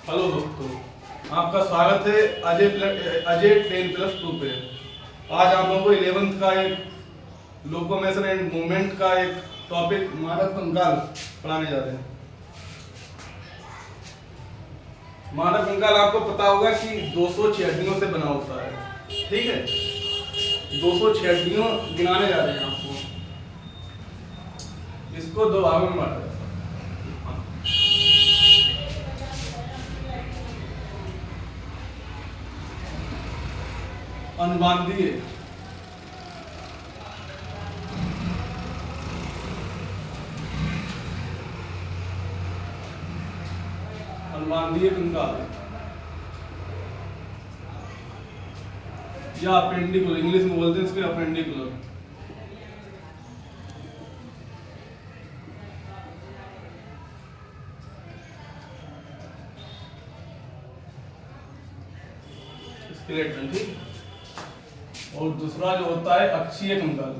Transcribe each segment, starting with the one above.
Hello दोस्तों, आपका स्वागत है अजय 10+2 पे। आज आप लोगों को 11th का एक लोकोमोशन एंड मूवमेंट का एक टॉपिक मानव कंकाल पढ़ाने जा रहे हैं। मानव कंकाल आपको पता होगा कि 206 हड्डियों से बना होता है, ठीक है। 206 हड्डियों गिनाने जा रहे हैं आपको। इसको दो भागों में बांटा जाता है। अनुबांधीय, अनुबांधीय कंकाल या अपेंडिकुलर, इंग्लिश में बोलते हैं इसको अपेंडिकुलर। स्केलेटन, ठीक। और दूसरा जो होता है अक्षीय कंकाल।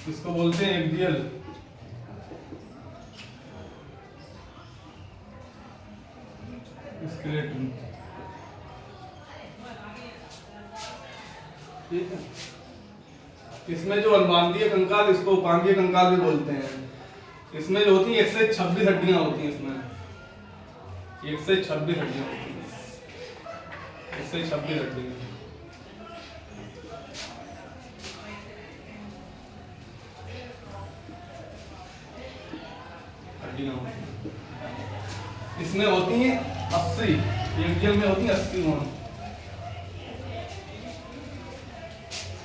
इसको बोलते हैं एक्सियल। स्केलेटन, ठीक है। इसमें जो अनुबांधीय कंकाल, इसको उपांगीय कंकाल भी बोलते हैं। इसमें जो होती है 1 से 26 हड्डियां होती हैं। इसमें 1 से 26 हड्डियां होती हैं। 1 से 26 हड्डियां होती हैं। इसमें होती हैं 80, एक्सियल में होती हैं 80 मोन।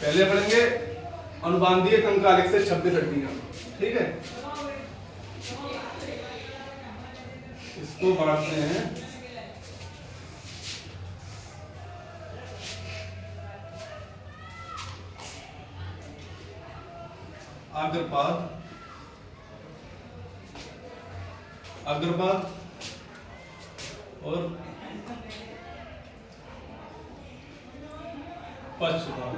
पहले पढ़ेंगे अनुबांधीय कंकाल 1 से 26 हड्डियां, ठीक है। इसको बांटते हैं अग्रपाद, अग्रपाद और पश्चपाद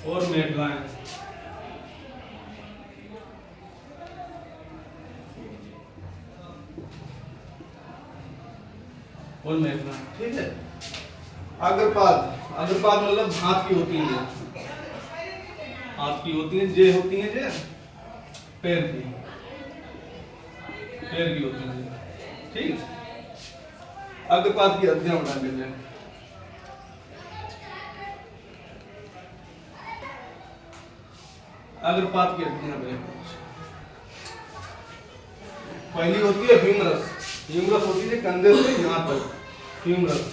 और मेडलाइन। और मेडलाइन, ठीक है। अग्रपाद, अग्रपाद मतलब हाथ की होती है, हाथ की होती है। जे होती है जे पैर की, पैर की होती है, ठीक। अग्रपाद की हड्डियां उठा लेते हैं। अग्रपाद की हड्डियां पहली होती है ह्यूमरस। ह्यूमरस होती है कंधे से यहां तक, ह्यूमरस।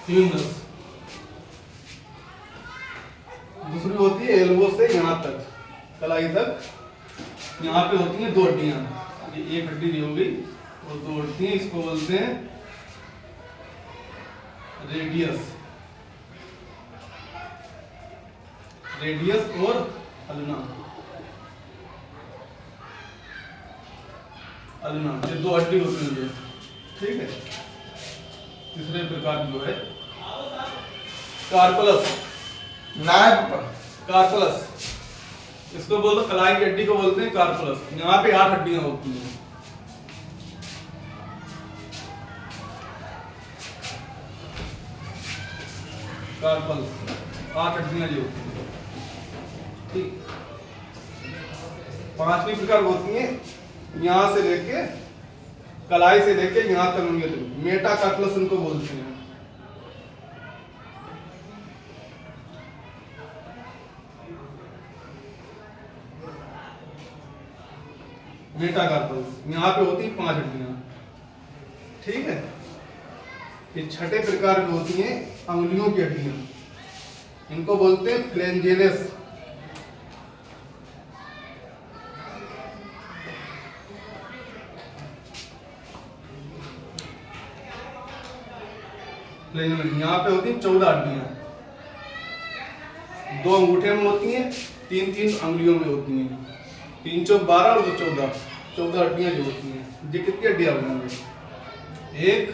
ह्यूमरस। दूसरी होती है एल्बो से यहां तक, कलाई तक। यहाँ पे होती हैं 2 हड्डियां, ये एक हड्डी दी हो गई और 2 हड्डियां। इसको बोलते हैं रेडियस, रेडियस और अल्ना, अल्ना। ये 2 हड्डी होती है, ठीक है। तीसरे प्रकार जो है कार्पलस, नाभ, कार्पलस। इसको बोलते कलाई की हड्डी को बोलते हैं कार्पलस। यहाँ पे 8 हड्डियां होती हैं। कार्पल्स 8 हड्डियां जो होती हैं, ठीक। 5वीं प्रकार होती है यहां से लेके, कलाई से लेके यहां तक, मेटाकार्पलस इनको बोलते हैं। मेटाकार्पल्स यहाँ पे होती है 5 हड्डियां, ठीक है। ये छठे प्रकार की होती हैं अंगुलियों की हड्डियां। इनको बोलते हैं फ्लेंजेलेस। यहाँ पे होती हैं 14 हड्डियां। 2 अंगूठे में होती हैं, 3 अंगुलियों में होती हैं। 3 चौक 12 और 2 14 हड्डियां जो होती हैं। ये कितनी हड्डियां बनाएंगे? 1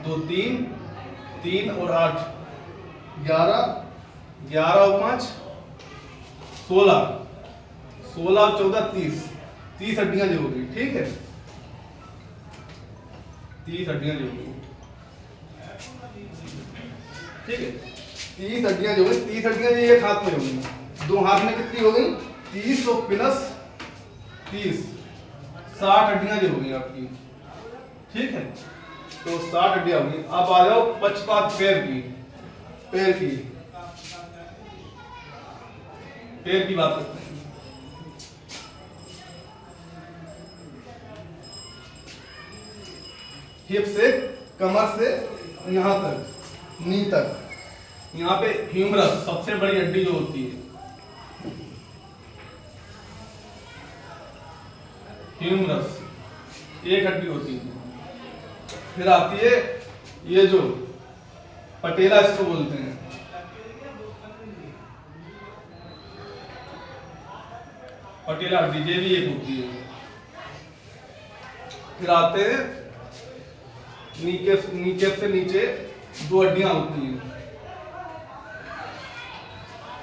दो 3, 3 और 8 11, 11 और 5 16, 16 और 14 30 हड्डियां जो होगी, ठीक है, 30 हड्डियां जो होगी, ठीक है, 30 हड्डियां जो होगी, 30 हड्डियां ये एक हाथ में होगी, दो हाथ में कितनी हो गई 30 और प्लस 30 60 हड्डियां जो होगी आपकी, ठीक है। तो 60 हड्डियां होगी। अब आ जाओ पक्षपात पैर की बात करते हैं। हिप से कमर से यहां तक नी तक, यहाँ पे ह्यूमरस सबसे बड़ी हड्डी जो होती है, ह्यूमरस एक हड्डी होती है। फिर आती है ये जो पटेला इसको बोलते हैं, पटेला हड्डी ये भी एक होती है। फिर आते हैं नीचे से नीचे दो हड्डियां होती हैं,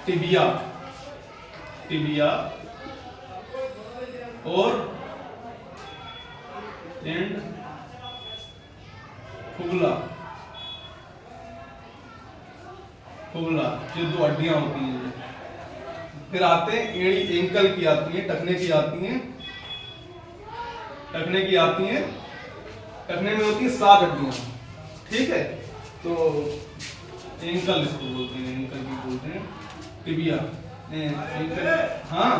टिबिया और एंड फुगला, ये दो हड्डियां होती हैं। फिर आते हैं एड़ी एंकल की आती है, टखने की आती हैं, टखने में होती है 7 हड्डियां, ठीक है। तो एंकल इसको बोलते हैं, एंकल की बोलते हैं, टिबिया एंकल, हाँ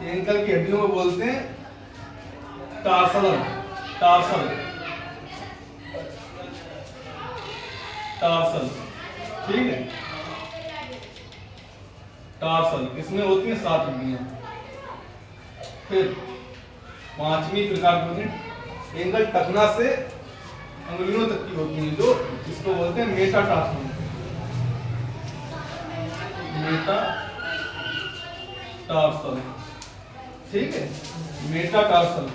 एंकल की हड्डियों को बोलते हैं टार्सल, ठीक है, टार्सल, इसमें होती है 7 हड्डियां। फिर 5वीं प्रकार की होती है एंकल टखना से अंगुलियों तक की होती है, जो इसको बोलते हैं मेटाटार्सल, ठीक है, मेटाटार्सल,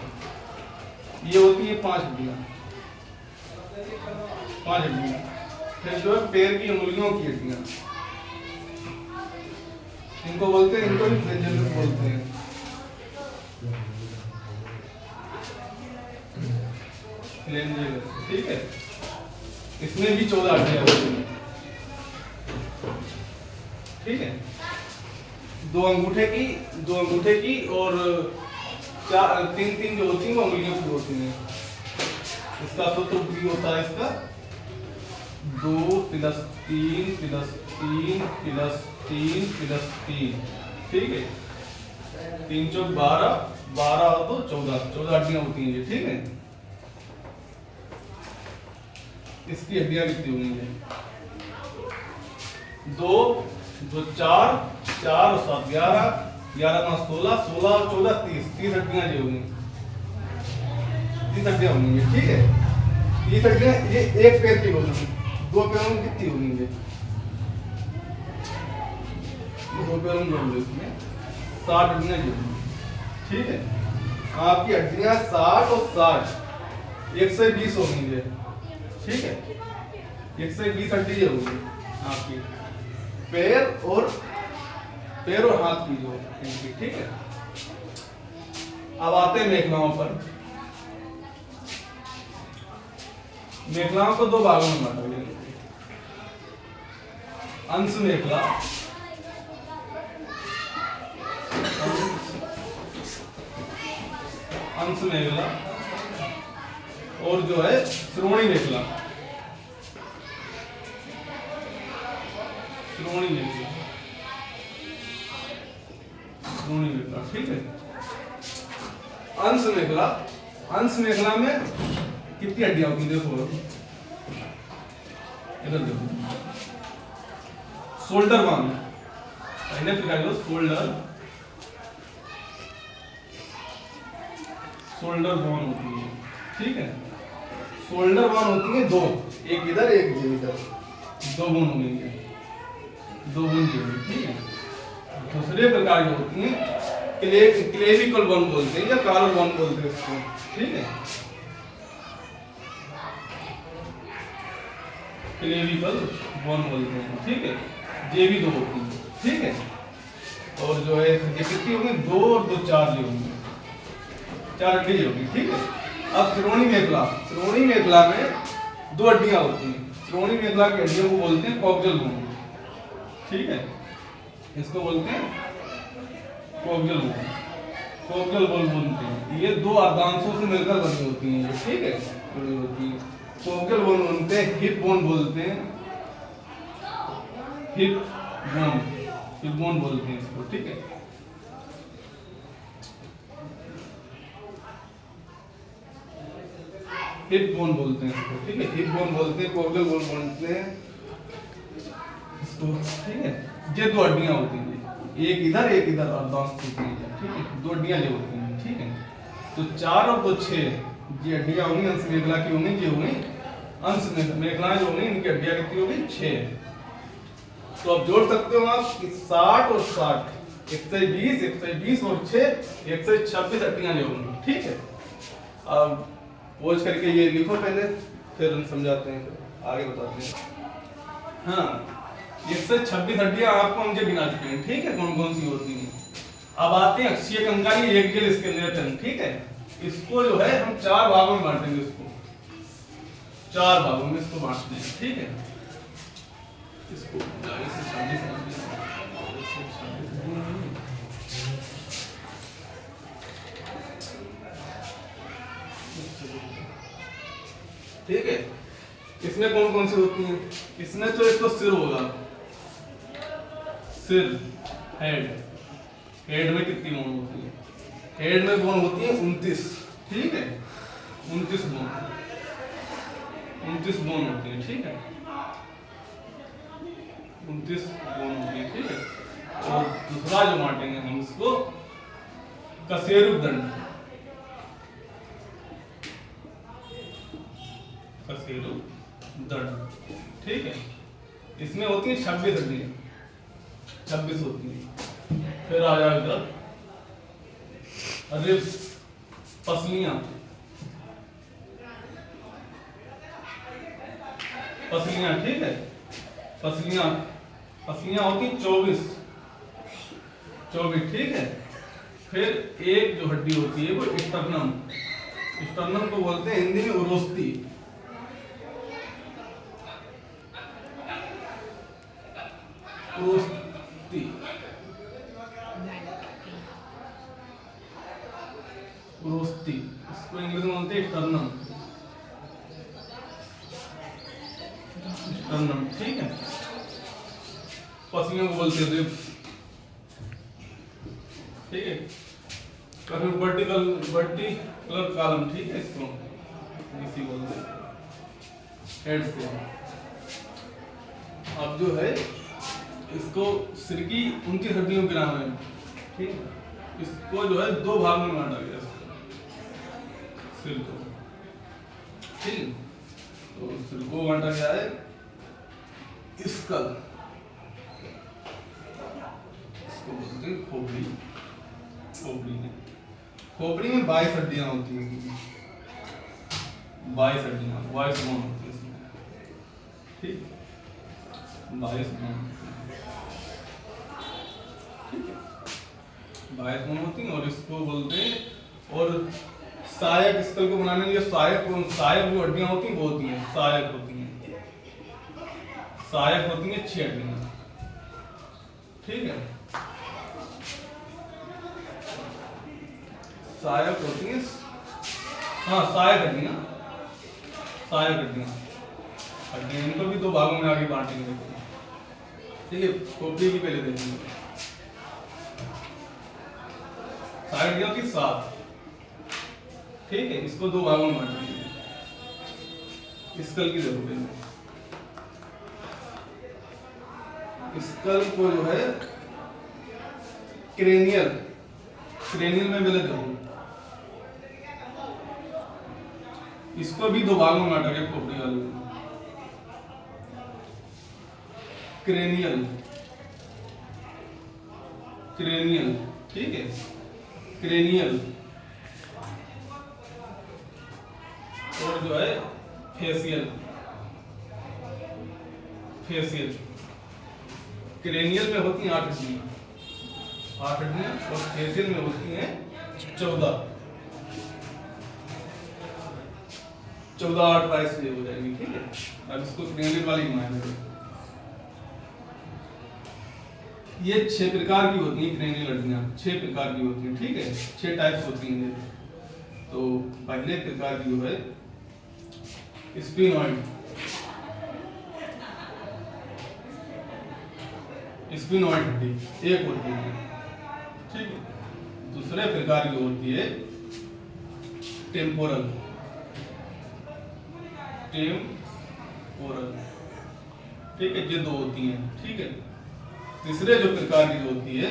ये होती है 5 हड्डियां। फिर जो है पैर की अंगुलियों की हड्डियां, इनको बोलते हैं, इनको भी फ्लेंजल्स बोलते हैं, ठीक है। इसमें भी 14 हड्डियां होती हैं, ठीक है। दो अंगूठे की और 3 जो होती हैं वो अंगुलियों की होती हैं। इसका सूत्र भी होता है इसका 2 + 3 + 3 + 3 + 3, ठीक है। 3 चौक 12, 12 और 2 14 हड्डियां होती हैं ये, ठीक है। इसकी हड्डियां कितनी होंगी 2 2 4 4 और 7 11, 11 5 16, 16 और 14 30 हड्डियां जो होंगी, 30 हड्डियां होंगी, ठीक है। 30 हड्डियां ये एक पैर की होगी, 2 पैरों में कितनी होंगी 2 पैरों में होंगी 60 हड्डियां जो होंगी, ठीक है। आपकी हड्डियां 60 और 60 120 होंगी, ठीक है। 120 हड्डी होगी आपकी पैर और हाथ की जो, ठीक है। अब आते हैं मेखलाओं पर। मेखलाओं को 2 भागों में बांटा गया, अंश मेखला और जो है श्रोणी मेखला, ठीक है। अंश मेखला में कितनी हड्डियां होती हैं देखो, इधर देखो, शोल्डर वन, पहले प्रकार जो शोल्डर बोन होती है, ठीक है। शोल्डर बोन होती है 2, एक इधर एक इधर, 2 बोन होंगे, 2 बोन होंगे, ठीक है। दूसरे प्रकार की होती हैं क्लेविकल बोन बोलते हैं या कॉलर बोन बोलते हैं इसको, ठीक है। क्लेविकल बोन बोलते हैं, ठीक है। ये भी 2 होती है, ठीक है। और जो है ये कितनी होंगी, 2 और 2 4 ये होंगी, 4 हड्डी होगी, ठीक है। अब श्रोणी मेखला में 2 हड्डियां होती हैं। श्रोणी मेखला की हड्डियों को बोलते हैं कॉक्सियल बोन, ठीक है। इसको बोलते हैं कॉक्सियल बोन बोलते हैं। ये 2 अर्धांशों से मिलकर बनी होती हैं, ठीक है, जुड़ी होती है। कॉक्सियल बोन बोलते हैं, हिप बोन बोलते हैं, हिप बोन बोलते हैं इसको, ठीक है। हिप बोन बोलते हैं इसको, ठीक है। हिप बोन बोलते हैं, कॉक्सियल बोन बोलते हैं इसको, ठीक है। ये 2 हड्डियां होती हैं, एक इधर अर्धांश होती है, ठीक है। 2 हड्डियां जो होती हैं, ठीक है। तो 4 और 2 6 ये हड्डियां होंगी, अंश मेखला की होंगी, ये होंगी अंश मेखलाएं जो होंगी, इनकी हड्डियां कितनी होगी, 6। तो अब जोड़ सकते हो आप कि 60 और 60, 120 और 6 126 हड्डियां जो होंगी, ठीक है। अब पोज करके ये लिखो पहले, फिर हम समझाते हैं, फिर आगे बताते हैं। हाँ, 126 हड्डियां आपको हम गिना चुके हैं, ठीक है, कौन कौन सी होती हैं। अब आते हैं अक्षीय कंकाल, ये एक जेल स्केलेटन, ठीक है। इसको जो है हम 4 भागों में बांटेंगे, इसको 4 भागों में इसको बांटते हैं, ठीक है। इसको ठीक है। इसमें कौन कौन सी होती हैं, इसमें तो एक तो सिर होगा, सिर, हेड में कितनी बोन होती है, हेड में बोन होती है 29, ठीक है। 29 बोन होती है, ठीक है। 29 बोन होती है, ठीक है। और दूसरा जो बांटेंगे हम इसको कशेरुक दंड, ठीक है। इसमें होती है 26 हड्डियां, 26 होती है। फिर आ जाएगा रिब्स, पसलियां, ठीक है। पसलियां होती 24, ठीक है। फिर एक जो हड्डी होती है वो स्टर्नम को बोलते हैं हिंदी में उरोस्ती, इसको इंग्लिश में बोलते हैं स्टर्नम, ठीक है। पसलियों को बोलते हैं रिब्स, ठीक है। फिर वर्टिकल कॉलम, ठीक है, इसको इसी बोलते हैं हेड से। अब जो है इसको सिर की 29 हड्डियों के नाम है, ठीक है। इसको जो है 2 भागों में बांटा गया, सिर को, ठीक। तो सिर को बांटा गया है स्कल, इसको बोलते हैं खोपड़ी में 22 हड्डियां होती हैं, 22 हड्डियां, 22 बोन होती है इसमें, ठीक, 22 बोन, ठीक है। 22 बोन होती हैं और इसको बोलते हैं। और सहायक स्कल को बनाने के लिए सहायक जो हड्डियां होती हैं वो होती हैं सहायक होती हैं 6 हड्डियां, ठीक है। सहायक होती हैं, हाँ, सहायक हड्डियां, इनको भी 2 भागों में आगे बांटेंगे, ठीक है। खोपड़ी की पहले देखेंगे, सहायक हड्डियां होती 7, ठीक है। इसको 2 भागों में बांटेंगे। स्कल की देखो पहले, स्कल को जो है क्रेनियल में पहले देखो, इसको भी 2 भागों में बांटा गया, खोपड़ी वाले को क्रेनियल, ठीक है, क्रेनियल। और जो है फेशियल, फेशियल, क्रेनियल में होती हैं 8 हड्डियां, 8 हड्डियां, और फेशियल में होती हैं 14, 8 22 से हो जाएगी, ठीक है। अब इसको क्रेनियल वाली घुमाएंगे। ये 6 प्रकार की होती हैं क्रेनियल हड्डियां, 6 प्रकार की होती हैं, ठीक है, 6 टाइप्स होती हैं ये। तो पहले प्रकार की जो है स्फिनॉइड, स्फिनॉइड हड्डी एक होती है, ठीक है। दूसरे प्रकार की होती है टेम्पोरल, टेम्पोरल, ठीक है, ये 2 होती हैं, ठीक है। तीसरे जो प्रकार की होती है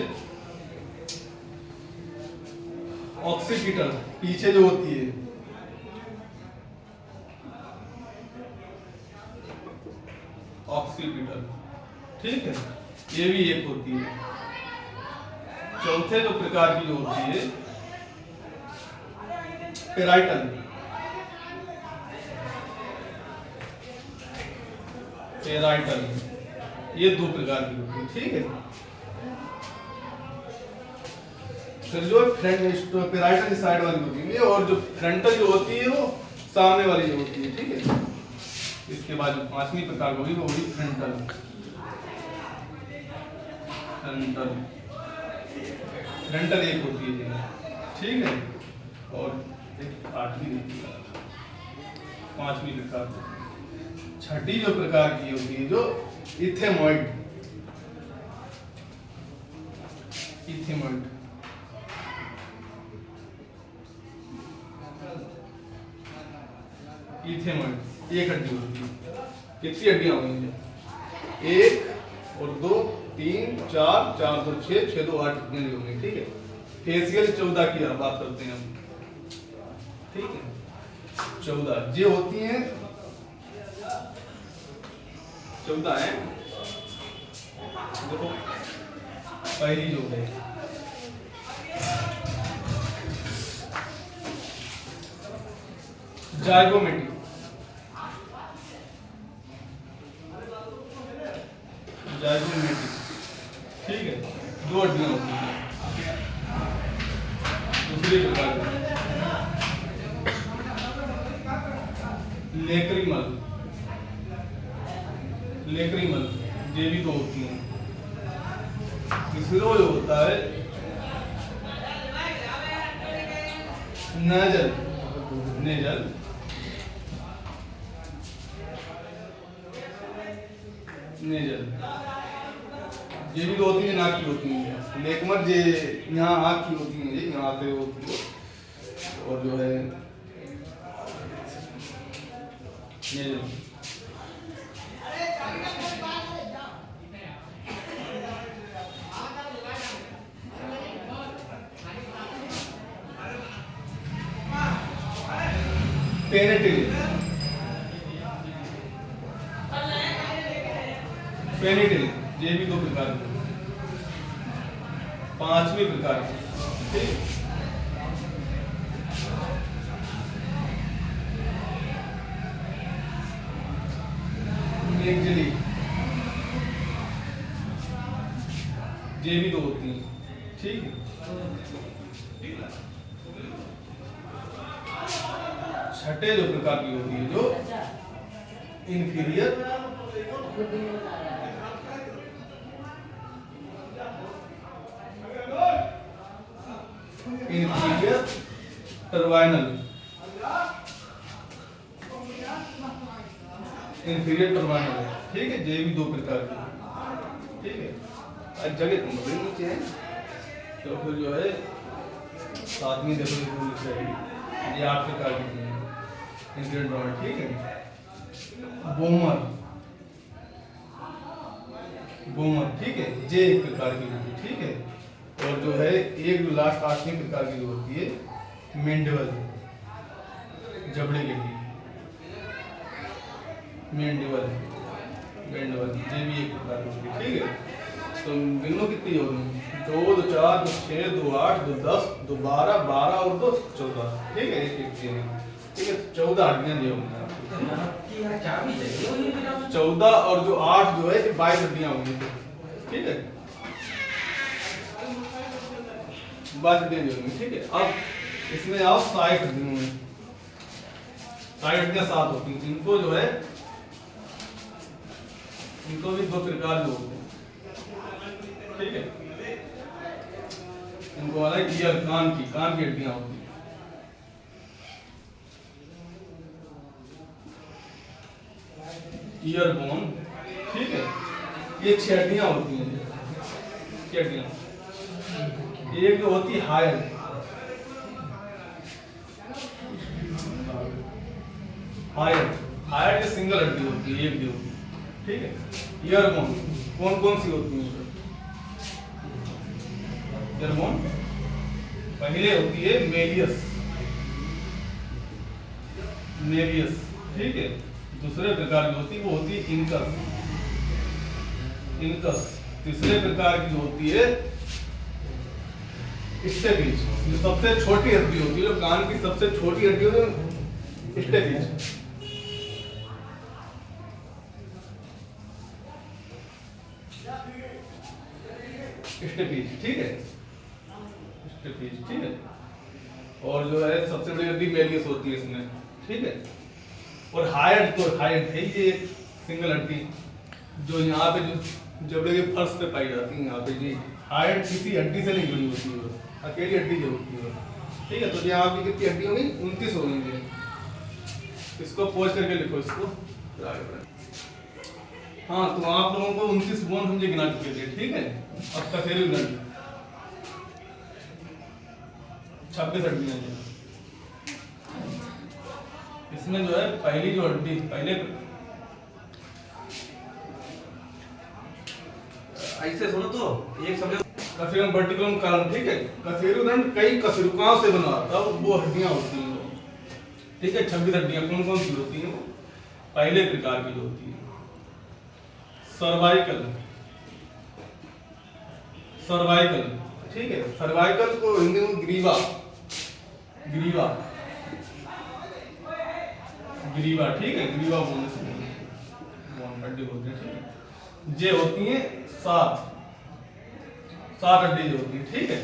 ऑक्सीपिटल, पीछे जो होती है, ऑक्सीपिटल, ठीक है, ये भी एक होती है। चौथे जो प्रकार की जो होती है पेराइटल, पेराइटल, ये 2 प्रकार की होती है, ठीक है। फिर जो फ्रंट पेराइटल साइड वाली होती है, और जो फ्रंटल जो होती है वो सामने वाली जो होती है, ठीक है। इसके बाद जो 5वीं प्रकार होगी वो होगी फ्रंटल, फ्रंटल, फ्रंटल एक होती है, ठीक है। और एक 8वीं, 5वीं प्रकार। छठी जो प्रकार की होती है जो इथेमॉइड, इथेमॉइड, इथेमॉइड एक हड्डी होती है। कितनी हड्डियां होंगी? 1 और 2 3 4 4 2 6 6 2 8 हड्डियां होंगी, ठीक है। फेशियल 14 की बात करते हैं हम, ठीक है। 14 ये होती हैं, 14 है। देखो पहली जो है जाइगोमेटिक, जाइगोमेटिक, ठीक है, 2 हड्डियां होती हैं। दूसरी प्रकार लेक्रिमल, लेक्रिमल, ये भी 2 होती हैं। तीसरा जो होता है नेजल, नेजल, नेजल, ये भी 2 होती है, नाक की होती है। लेकमर ये यहाँ आँख की होती है, ये यहाँ पे होती है। और जो है नेजल, पेनिटिल, पेनिटिल, ये भी 2 प्रकार की। 5वीं प्रकार की, ठीक, नेक्जली, ये भी 2 होती हैं, ठीक है। छठे जो प्रकार की होती है जो इंफीरियर, इंफीरियर टर्वाइनल, इंफीरियर टर्वाइनल है, ठीक है। ये भी 2 प्रकार की, ठीक है। जगह तुम बड़े नीचे है, तो फिर जो है 7वीं देखो ये 8 प्रकार की इंफीरियर टर्वाइनल, ठीक है। बोमर, बोमर, ठीक है, ये एक प्रकार की होती है, ठीक है। और जो है एक जो लास्ट 8वीं प्रकार की जो होती है मेंडिबल, जबड़े के लिए, मेंडिबल, मेंडिबल, ये भी एक प्रकार की होती है, ठीक है। तो गिनो कितनी होगी? 2 2 4 2 6 2 8 2 10 2 12 12 और 2 14, ठीक है। एक ठीक है, 14 हड्डियां जो होंगी। 14 और जो 8 जो है 22 हड्डियां होंगी, ठीक है, 22 हड्डियां जो होंगी, ठीक है। अब इसमें आओ 60 हड्डियों में, 60 हड्डियां 7 होती हैं। इनको जो है, इनको भी 2 प्रकार के होते हैं, ठीक है। इनको वाला ईयर, कान की हड्डियां होती हैं, ईयर बोन, ठीक है। ये 6 हड्डियां होती हैं, 6 हड्डियां। एक जो होती है हायर, हायर जो सिंगल हड्डी होती है, एक जो, ठीक है। ईयर बोन कौन कौन सी होती है? ईयर बोन पहले होती है मेलियस, ठीक है। दूसरे प्रकार की होती है वो होती है इनकस। तीसरे प्रकार की जो होती है स्टेपिज, जो सबसे छोटी हड्डी होती है, जो कान की सबसे छोटी हड्डी होती है, स्टेपिज। ठीक है, स्टेपिज, ठीक है। और जो है सबसे बड़ी हड्डी मेलियस होती है इसमें, ठीक है। और हाइड है ये सिंगल हड्डी जो यहाँ पे जो जबड़े के फर्श पे पाई जाती है, यहाँ पे जी हाइड किसी हड्डी से नहीं जुड़ी होती है, अकेली हड्डी जो होती है, ठीक है। तो यहाँ पे कितनी हड्डी होंगी? 29 होंगी। इसको पोज करके लिखो इसको। हाँ, तो आप लोगों को 29 बोन हम गिना चुके थे, ठीक है। अब कसेरू ग्रंथि 26 हड्डियां हैं। इसमें जो है पहली जो हड्डी, पहले ऐसे सुनो तो एक समझो, कसेरुम वर्टिकुलम कॉलम, ठीक है। कशेरुदंड कई कशेरुकाओं से बना होता है, वो हड्डियां होती हैं, ठीक है। 26 हड्डियां कौन कौन सी होती हैं? पहले प्रकार की जो होती है सर्वाइकल, ठीक है। सर्वाइकल को हिंदी में ग्रीवा, ठीक है। ग्रीवा बोन हड्डी बोलते हैं, ठीक है। जे होती हैं 7 हड्डी जो होती है, ठीक है।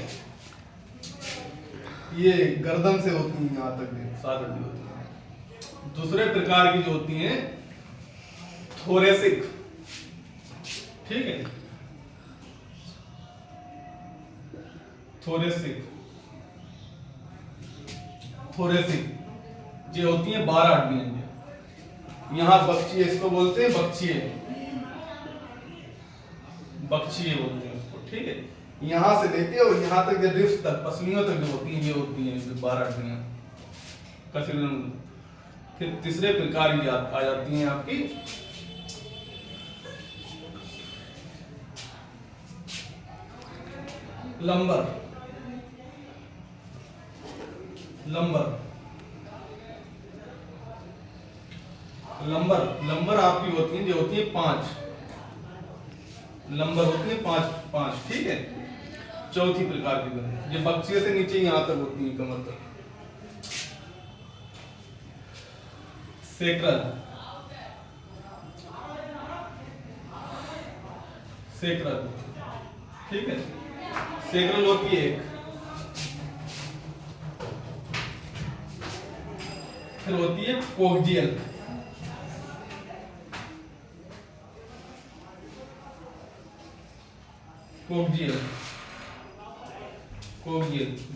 ये गर्दन से होती है, यहाँ तक 7 हड्डी होती है। दूसरे प्रकार की जो होती हैं थोरेसिक, ठीक है। थोरेसिक जो होती हैं 12 हड्डियां। यहाँ बख्शिए, इसको बोलते हैं बख्शिए बोलते हैं उसको, ठीक है। यहाँ से लेके और यहाँ तक जो रिब्स तक, पसलियों तक जो होती हैं, ये होती हैं 12 हड्डियां। फिर तीसरे प्रकार की आ जाती हैं आपकी लंबर आपकी होती है, जो होती है 5 लंबर होती है, 5, ठीक है। चौथी प्रकार की ये बक्सिया से नीचे यहाँ तक होती है, कमर तक। सेक्रल, ठीक है। सेक्रल होती है एक। फिर होती है कोक्जियल,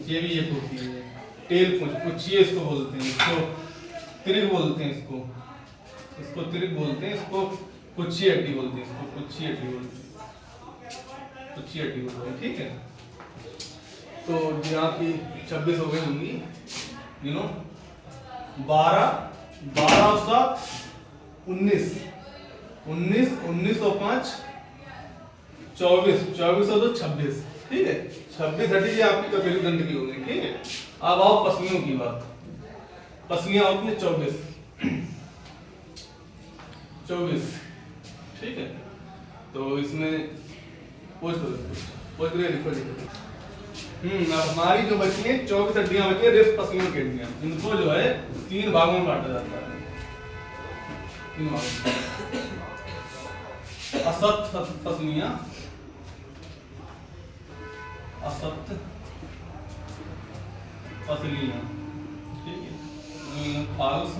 ये भी एक होती है। टेल पुच्छिए इसको बोलते हैं, इसको त्रिग बोलते हैं, इसको त्रिग बोलते हैं, इसको पुच्छी हड्डी बोलते हैं, इसको पुच्छी हड्डी बोलते हैं, ठीक है। तो यहाँ की 26 हो गई होंगी, 12 7 19 19 और 5 24 और 2 26, ठीक है। 26 हड्डी आपकी कपेलू दंड की होगी, ठीक है। अब आओ पसलियों की बात। पसलियां होती है 24, ठीक है। तो इसमें पोज करो, लिखो। अब हमारी जो बची है 24 हड्डियां बची है, रिब्स पसलियों की हड्डियां। इनको जो है 3 भागों में बांटा जाता है। इन वालों असत पसलियां, असत पसलियां, ठीक है, फाल्स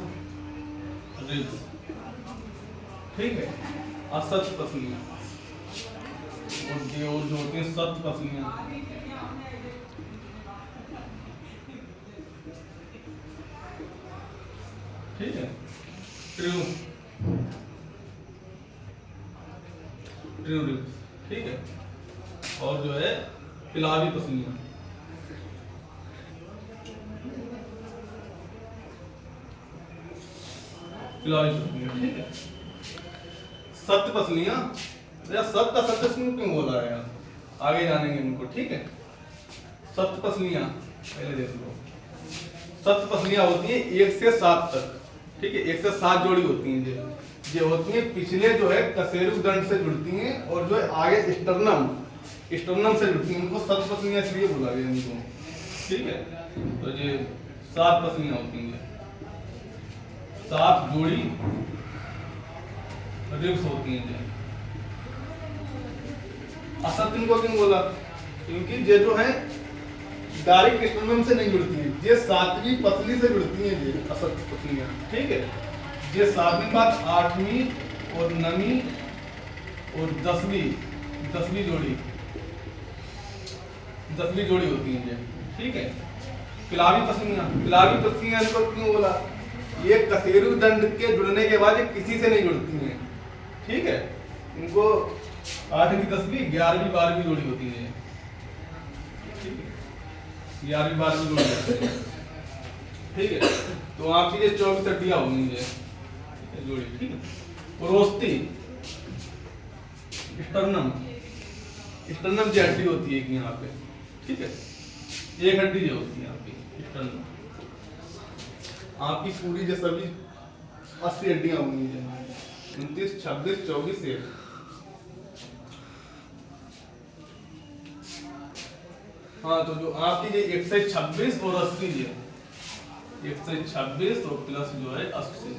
रिब्स, ठीक है, असत पसलियां, और जो होती हैं सत पसलियां, ठीक है, ट्रू ट्रू रिब्स, ठीक है, और जो है पिलावी पसलियां, पिलावी पसलियां, ठीक है, सत्य पसलियां, या सत्य सत्य क्यों बोला है यार, आगे जानेंगे इनको, ठीक है। सत्य पसलियां पहले देख लो, सत्य पसलियां होती हैं 1 से 7 तक, ठीक है, 1 से 7 जोड़ी होती हैं ये होती हैं पिछले जो है कशेरुक दंड से जुड़ती हैं, और जो है आगे स्टर्नम से जुड़ती हैं, उनको सत्य पसलियां इसलिए बोला गया इनको, ठीक है। तो ये 7 पसलियां होती हैं, 7 जोड़ी रिब्स होती हैं। असत इनको क्यों बोला, क्योंकि ये जो है डायरेक्ट स्टर्नम से नहीं जुड़ती है, ये 7वीं पसली से जुड़ती हैं, ये असत पसलियां, ठीक है। ये 7वीं बात 8वीं और 9वीं और 10वीं जोड़ी होती हैं ये, ठीक है। पिलावी पसलियां इनको क्यों बोला, ये कशेरुक दंड के जुड़ने के बाद ये किसी से नहीं जुड़ती हैं, ठीक है। इनको 8वीं 10वीं 11वीं 12वीं जोड़ी होती है, ठीक है, 11वीं 12वीं जोड़ी होती है, ठीक है। तो आपकी ये 24 हड्डियां होंगी ये जोड़ी, ठीक है। रोस्ती स्टर्नम की हड्डी होती है यहाँ पे, ठीक है, एक हड्डी जो होती है आपकी स्टर्नम, आपकी पूरी जो सभी 80 हड्डियां होंगी, 29 26 24 1, हाँ। तो जो आपकी ये 126 और 80 है, 126 और प्लस जो है 80,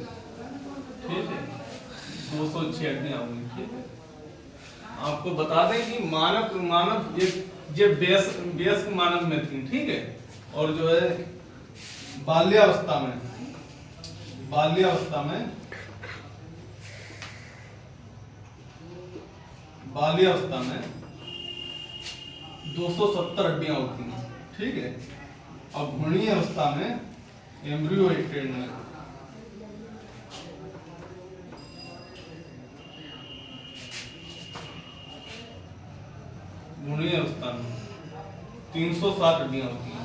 ठीक है, 206 हड्डियां होंगी, ठीक है। आपको बता दें कि मानव ये वयस्क मानव में थी, ठीक है, और जो है बाल्यावस्था में 270 हड्डियां होती हैं, ठीक है। और भ्रूणीय अवस्था में एम्ब्रियो स्टेज में 307 हड्डियां होती हैं।